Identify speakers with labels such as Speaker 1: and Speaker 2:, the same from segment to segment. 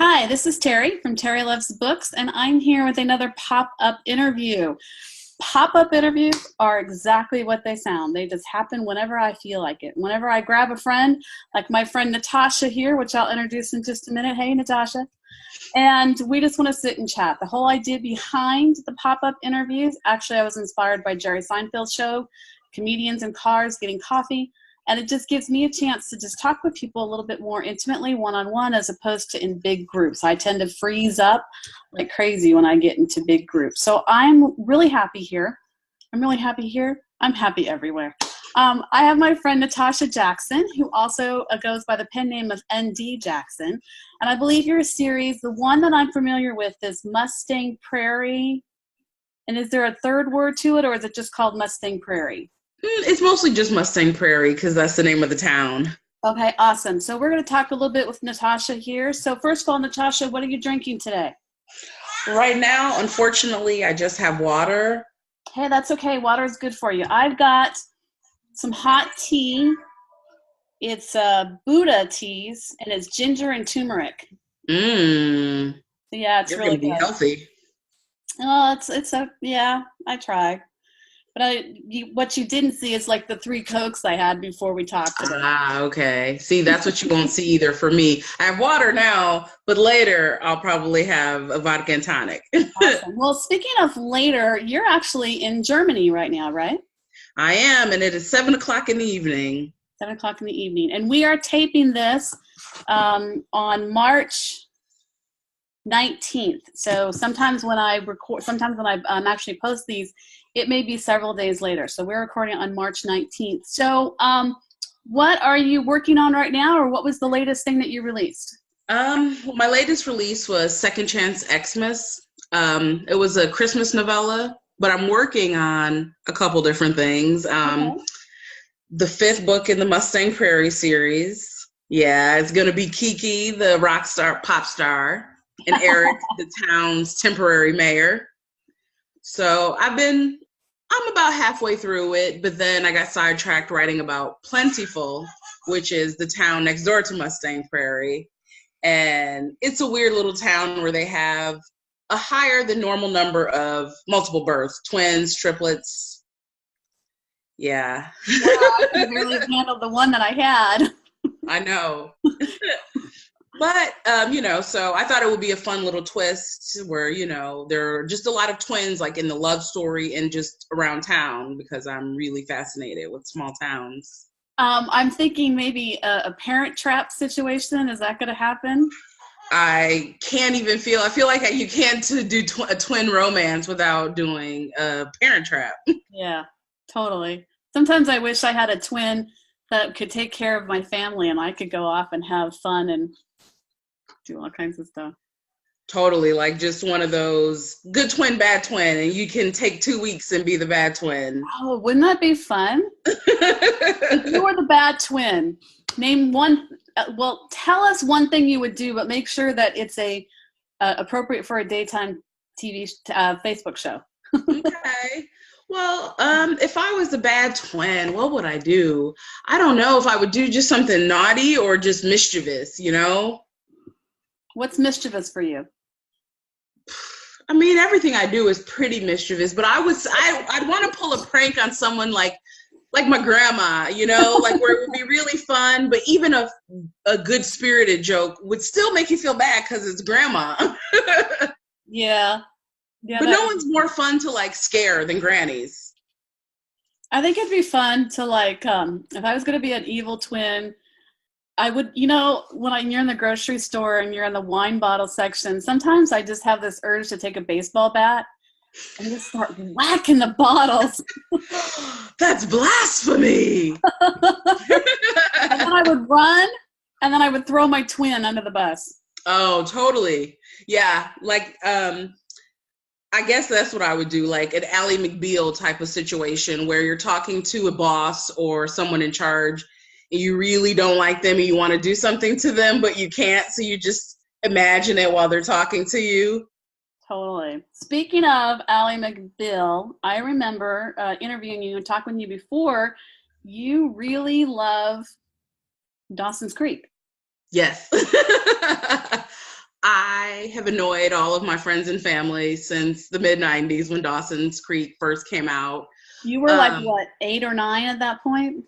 Speaker 1: Hi, this is Terry from Terry Loves Books, and I'm here with another pop-up interview. Pop-up interviews are exactly what they sound. They just happen whenever I feel like it. Whenever I grab a friend, like my friend Natasha here, which I'll introduce in just a minute. Hey, Natasha. And we just want to sit and chat. The whole idea behind the pop-up interviews, actually I was inspired by Jerry Seinfeld's show, Comedians in Cars Getting Coffee. And it just gives me a chance to just talk with people a little bit more intimately, one-on-one, as opposed to in big groups. I tend to freeze up like crazy when I get into big groups. So I'm really happy here. I'm happy everywhere. I have my friend Natasha Jackson, who also goes by the pen name of ND Jackson. And I believe your series, the one that I'm familiar with, is Mustang Prairie. And is there a third word to it, or is it just called Mustang Prairie?
Speaker 2: It's mostly just Mustang Prairie because that's the name of the town.
Speaker 1: Okay, awesome. So we're going to talk a little bit with Natasha here. So first of all, Natasha, what are you drinking today?
Speaker 2: Right now, unfortunately, I just have water.
Speaker 1: Hey, that's okay. Water is good for you. I've got some hot tea. It's Buddha teas, and it's ginger and turmeric.
Speaker 2: Mmm.
Speaker 1: Yeah, it's
Speaker 2: You're
Speaker 1: really
Speaker 2: gonna be
Speaker 1: good.
Speaker 2: healthy.
Speaker 1: Oh, yeah, I try. But what you didn't see is like the 3 Cokes I had before we talked today.
Speaker 2: Okay. See, that's what you won't see either for me. I have water now, but later I'll probably have a vodka and tonic.
Speaker 1: Awesome. Well, speaking of later, you're actually in Germany right now, right?
Speaker 2: I am, and it is 7 o'clock in the evening.
Speaker 1: 7 o'clock in the evening. And we are taping this on March 19th. So sometimes when I actually post these, it may be several days later. So we're recording on March 19th. So what are you working on right now, or what was the latest thing that you released?
Speaker 2: My latest release was Second Chance Xmas. It was a Christmas novella, but I'm working on a couple different things.
Speaker 1: Okay.
Speaker 2: The 5th book in the Mustang Prairie series. Yeah, it's going to be Kiki, the rock star, pop star, and Eric, the town's temporary mayor. So I'm about halfway through it, but then I got sidetracked writing about Plentiful, which is the town next door to Mustang Prairie. And it's a weird little town where they have a higher than normal number of multiple births, twins, triplets. Yeah.
Speaker 1: Yeah, I can barely handle the one that I had.
Speaker 2: I know. But, so I thought it would be a fun little twist where, there are just a lot of twins like in the love story and just around town, because I'm really fascinated with small towns.
Speaker 1: I'm thinking maybe a Parent Trap situation. Is that going to happen?
Speaker 2: I feel like you can't do a twin romance without doing a Parent Trap.
Speaker 1: Yeah, totally. Sometimes I wish I had a twin that could take care of my family and I could go off and have fun and do all kinds of stuff.
Speaker 2: Totally, like just one of those good twin, bad twin, and you can take 2 weeks and be the bad twin.
Speaker 1: Oh, wouldn't that be fun? If you were the bad twin, name one. Well, tell us one thing you would do, but make sure that it's appropriate for a daytime TV Facebook show.
Speaker 2: Okay. Well, if I was the bad twin, what would I do? I don't know if I would do just something naughty or just mischievous,
Speaker 1: What's mischievous for you?
Speaker 2: I mean, everything I do is pretty mischievous, but I'd want to pull a prank on someone like my grandma, like where it would be really fun, but even a good spirited joke would still make you feel bad because it's grandma.
Speaker 1: Yeah.
Speaker 2: But no one's more fun to like scare than grannies.
Speaker 1: I think it'd be fun to if I was going to be an evil twin, I would, when you're in the grocery store and you're in the wine bottle section, sometimes I just have this urge to take a baseball bat and just start whacking the bottles.
Speaker 2: That's blasphemy.
Speaker 1: And then I would run, and then I would throw my twin under the bus.
Speaker 2: Oh, totally. Yeah. I guess that's what I would do, like an Ally McBeal type of situation where you're talking to a boss or someone in charge and you really don't like them and you want to do something to them, but you can't. So you just imagine it while they're talking to you.
Speaker 1: Totally. Speaking of Ally McBeal, I remember interviewing you and talking with you before. You really love Dawsons Creek.
Speaker 2: Yes. I have annoyed all of my friends and family since the mid-90s when Dawsons Creek first came out.
Speaker 1: You were like,
Speaker 2: Um,
Speaker 1: what, 8 or 9 at that point?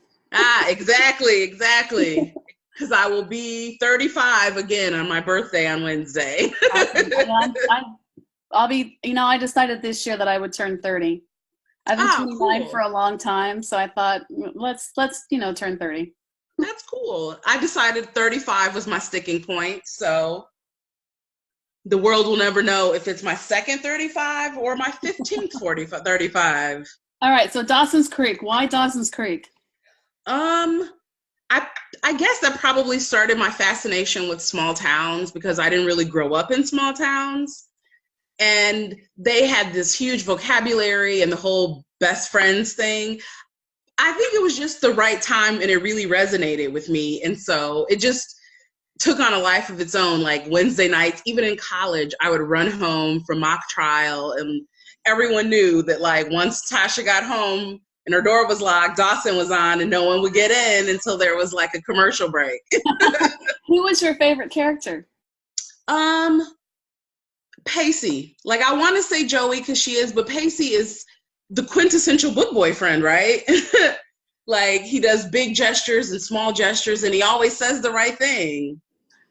Speaker 2: exactly. Because I will be 35 again on my birthday on Wednesday.
Speaker 1: Awesome. I'll be, I decided this year that I would turn 30. I've been
Speaker 2: Oh,
Speaker 1: 29 for
Speaker 2: cool.
Speaker 1: a long time, so I thought let's turn 30.
Speaker 2: That's cool. I decided 35 was my sticking point. So the world will never know if it's my second 35 or my 15th 35.
Speaker 1: All right, so Dawson's Creek. Why Dawson's Creek?
Speaker 2: Um, I I guess that probably started my fascination with small towns because I didn't really grow up in small towns. And they had this huge vocabulary and the whole best friends thing. I think it was just the right time and it really resonated with me. And so it just took on a life of its own. Like Wednesday nights, even in college, I would run home from mock trial and everyone knew that like once Tasha got home and her door was locked, Dawson was on and no one would get in until there was like a commercial break.
Speaker 1: Who was your favorite character?
Speaker 2: um, Pacey. Like I want to say Joey because she is, but Pacey is the quintessential book boyfriend, right? Like he does big gestures and small gestures and he always says the right thing.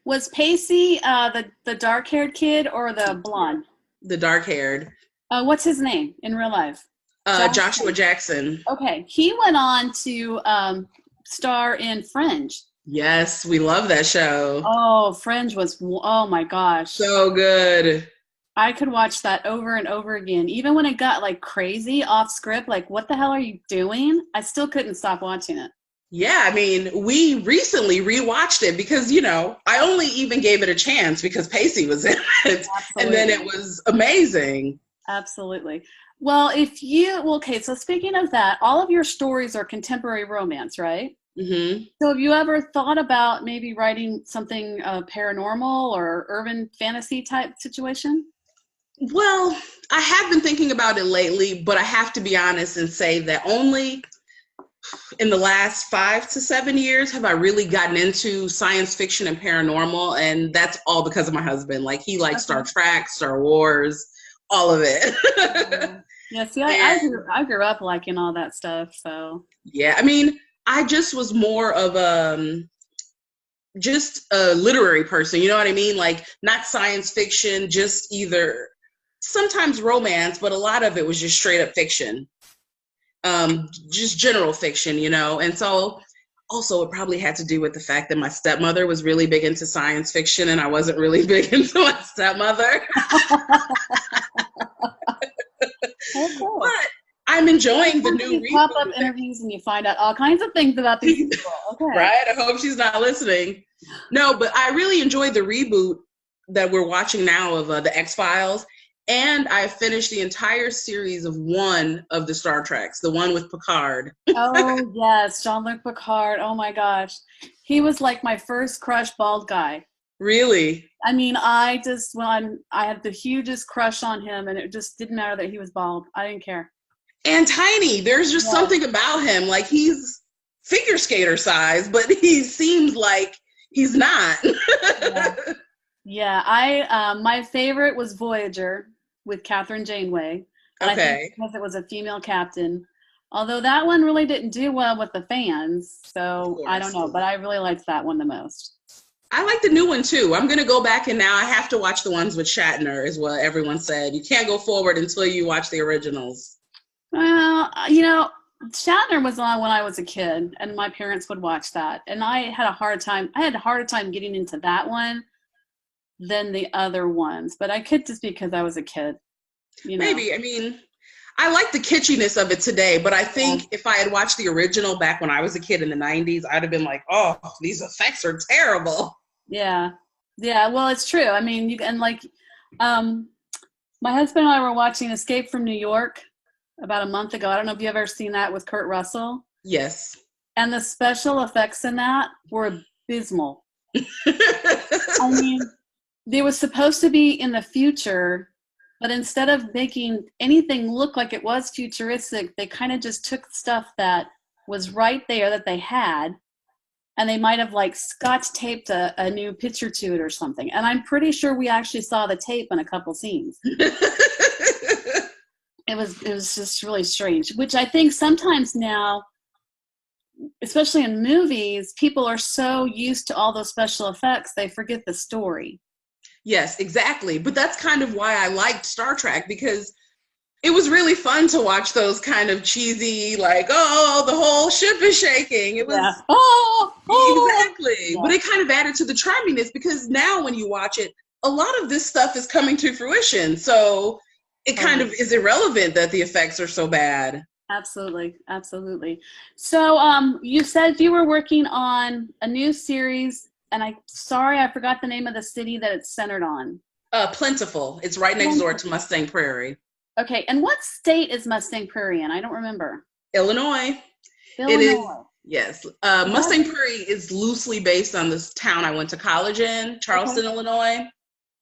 Speaker 1: Was Pacey the dark-haired kid or the blonde?
Speaker 2: The dark haired.
Speaker 1: What's his name in real life?
Speaker 2: Joshua Jackson.
Speaker 1: Okay, he went on to star in Fringe.
Speaker 2: Yes, we love that show.
Speaker 1: Oh, Fringe was, oh my gosh.
Speaker 2: So good.
Speaker 1: I could watch that over and over again. Even when it got like crazy off script, like what the hell are you doing? I still couldn't stop watching it.
Speaker 2: Yeah, I mean, we recently rewatched it because, I only even gave it a chance because Pacey was in it.
Speaker 1: Absolutely.
Speaker 2: And then it was amazing.
Speaker 1: Absolutely. Well, okay, so speaking of that, all of your stories are contemporary romance, right?
Speaker 2: Hmm.
Speaker 1: So have you ever thought about maybe writing something paranormal or urban fantasy type situation?
Speaker 2: Well, I have been thinking about it lately, but I have to be honest and say that only in the last 5 to 7 years have I really gotten into science fiction and paranormal, and that's all because of my husband. Like he likes Star Trek, Star Wars, all of it.
Speaker 1: Yeah, see,
Speaker 2: And
Speaker 1: I grew up liking all that stuff, so.
Speaker 2: yeah, I mean, I just was more of just a literary person, you know what I mean? Like not science fiction, just either sometimes romance, but a lot of it was just straight up fiction. Just general fiction, and so also it probably had to do with the fact that my stepmother was really big into science fiction and I wasn't really big into my stepmother.
Speaker 1: Oh, cool.
Speaker 2: But I'm enjoying the new
Speaker 1: Pop-up
Speaker 2: reboot.
Speaker 1: interviews and you find out all kinds of things about these people. Okay.
Speaker 2: Right? I hope she's not listening. No, but I really enjoyed the reboot that we're watching now of the X-Files. And I finished the entire series of one of the Star Treks, the one with Picard.
Speaker 1: Oh, yes, Jean-Luc Picard. Oh, my gosh. He was like my first crush bald guy.
Speaker 2: Really?
Speaker 1: I mean, I had the hugest crush on him, and it just didn't matter that he was bald. I didn't care.
Speaker 2: And tiny. There's just something about him. Like he's figure skater size, but he seems like he's not.
Speaker 1: Yeah, my favorite was Voyager with Catherine Janeway. And I think because it was a female captain. Although that one really didn't do well with the fans. So I don't know, but I really liked that one the most.
Speaker 2: I like the new one too. I'm going to go back and now I have to watch the ones with Shatner is what everyone said. You can't go forward until you watch the originals.
Speaker 1: Well, Shatner was on when I was a kid, and my parents would watch that. And I had a harder time getting into that one than the other ones. But I could just because I was a kid.
Speaker 2: Maybe. I mean, I like the kitschiness of it today, but I think if I had watched the original back when I was a kid in the 90s, I'd have been like, oh, these effects are terrible.
Speaker 1: Yeah. Yeah, well, it's true. I mean, my husband and I were watching Escape from New York about a month ago. I don't know if you've ever seen that with Kurt Russell.
Speaker 2: Yes.
Speaker 1: And the special effects in that were abysmal. I mean, they were supposed to be in the future, but instead of making anything look like it was futuristic, they kind of just took stuff that was right there that they had and they might have like scotch taped a new picture to it or something. And I'm pretty sure we actually saw the tape in a couple scenes. It was just really strange, which I think sometimes now, especially in movies, people are so used to all those special effects, they forget the story.
Speaker 2: Yes, exactly. But that's kind of why I liked Star Trek, because it was really fun to watch those kind of cheesy, like, oh, the whole ship is shaking. It was exactly. Yeah. But it kind of added to the charminess, because now when you watch it, a lot of this stuff is coming to fruition. So it kind of is irrelevant that the effects are so bad.
Speaker 1: Absolutely. Absolutely. So you said you were working on a new series, and I forgot the name of the city that it's centered on.
Speaker 2: Plentiful. It's right next door to Mustang Prairie.
Speaker 1: Okay. And what state is Mustang Prairie in? I don't remember.
Speaker 2: Illinois. It is. Yes. Mustang Prairie is loosely based on this town I went to college in, Charleston, Illinois.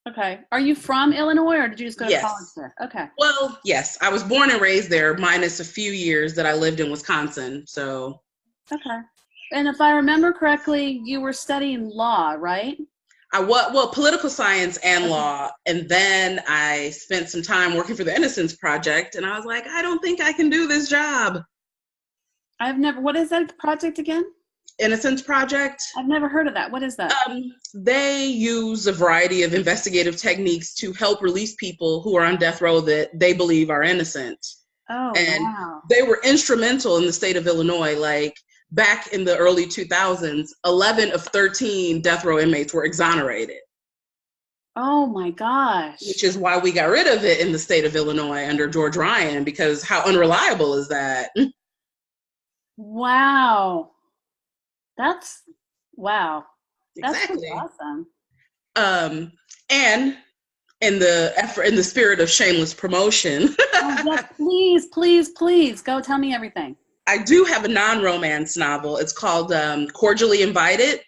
Speaker 1: Okay. Are you from Illinois, or did you just go to college there? Okay.
Speaker 2: Well, yes. I was born and raised there, minus a few years that I lived in Wisconsin. So. Okay.
Speaker 1: And if I remember correctly, you were studying law, right?
Speaker 2: Political science and law. And then I spent some time working for the Innocence Project, and I was like, I don't think I can do this job.
Speaker 1: What is that project again?
Speaker 2: Innocence Project.
Speaker 1: I've never heard of that. What is that?
Speaker 2: They use a variety of investigative techniques to help release people who are on death row that they believe are innocent.
Speaker 1: Oh,
Speaker 2: and
Speaker 1: wow.
Speaker 2: They were instrumental in the state of Illinois. Like back in the early 2000s, 11 of 13 death row inmates were exonerated.
Speaker 1: Oh my gosh.
Speaker 2: Which is why we got rid of it in the state of Illinois under George Ryan, because how unreliable is that?
Speaker 1: Wow. Wow.
Speaker 2: Exactly.
Speaker 1: That's awesome.
Speaker 2: And in the spirit of shameless promotion.
Speaker 1: Please go tell me everything.
Speaker 2: I do have a non-romance novel. It's called Cordially Invited.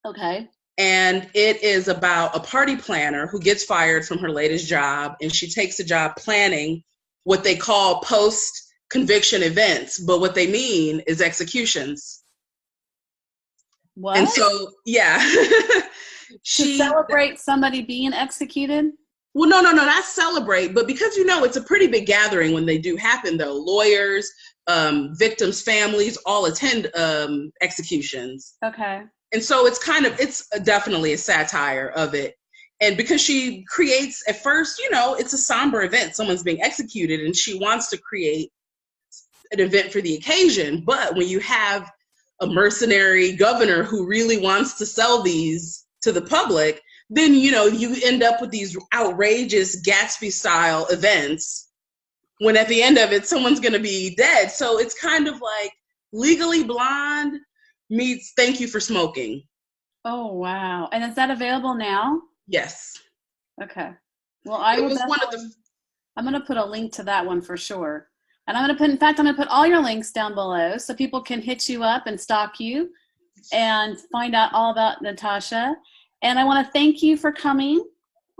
Speaker 1: Okay.
Speaker 2: And it is about a party planner who gets fired from her latest job, and she takes a job planning what they call post-conviction events, but what they mean is executions.
Speaker 1: What?
Speaker 2: And so, yeah.
Speaker 1: To celebrate somebody being executed?
Speaker 2: Well, no, not celebrate, but because, it's a pretty big gathering when they do happen, though. Lawyers, victims' families all attend executions.
Speaker 1: Okay.
Speaker 2: And so it's definitely a satire of it. And because she creates, at first, it's a somber event. Someone's being executed, and she wants to create an event for the occasion. But when you have a mercenary governor who really wants to sell these to the public, then, you end up with these outrageous Gatsby-style events when at the end of it, someone's going to be dead. So it's kind of like Legally Blonde meets Thank You for Smoking.
Speaker 1: Oh, wow. And is that available now?
Speaker 2: Yes.
Speaker 1: Okay. Well, I'm going to put a link to that one for sure. And I'm going to put all your links down below so people can hit you up and stalk you and find out all about Natasha. And I want to thank you for coming.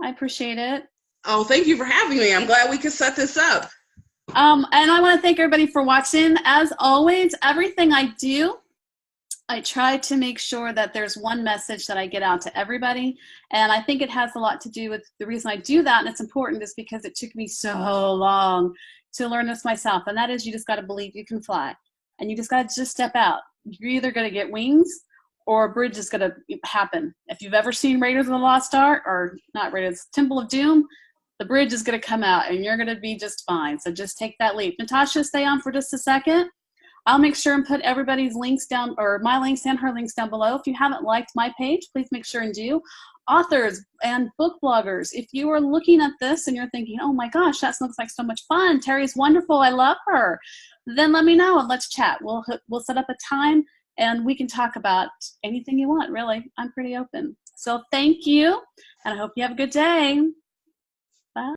Speaker 1: I appreciate it.
Speaker 2: Oh, thank you for having me. I'm glad we could set this up.
Speaker 1: And I want to thank everybody for watching. As always, everything I do, I try to make sure that there's one message that I get out to everybody. And I think it has a lot to do with the reason I do that, and it's important, is because it took me so long to learn this myself. And that is, you just got to believe you can fly. And you just got to just step out. You're either going to get wings or a bridge is going to happen. If you've ever seen Raiders of the Lost Ark, or not Raiders, Temple of Doom, the bridge is going to come out and you're going to be just fine. So just take that leap. Natasha, stay on for just a second. I'll make sure and put everybody's links down, or my links and her links down below. If you haven't liked my page, please make sure and do. Authors and book bloggers, if you are looking at this and you're thinking, oh my gosh, that looks like so much fun, Terry's wonderful, I love her, then let me know and let's chat. We'll set up a time and we can talk about anything you want, really. I'm pretty open. So thank you, and I hope you have a good day.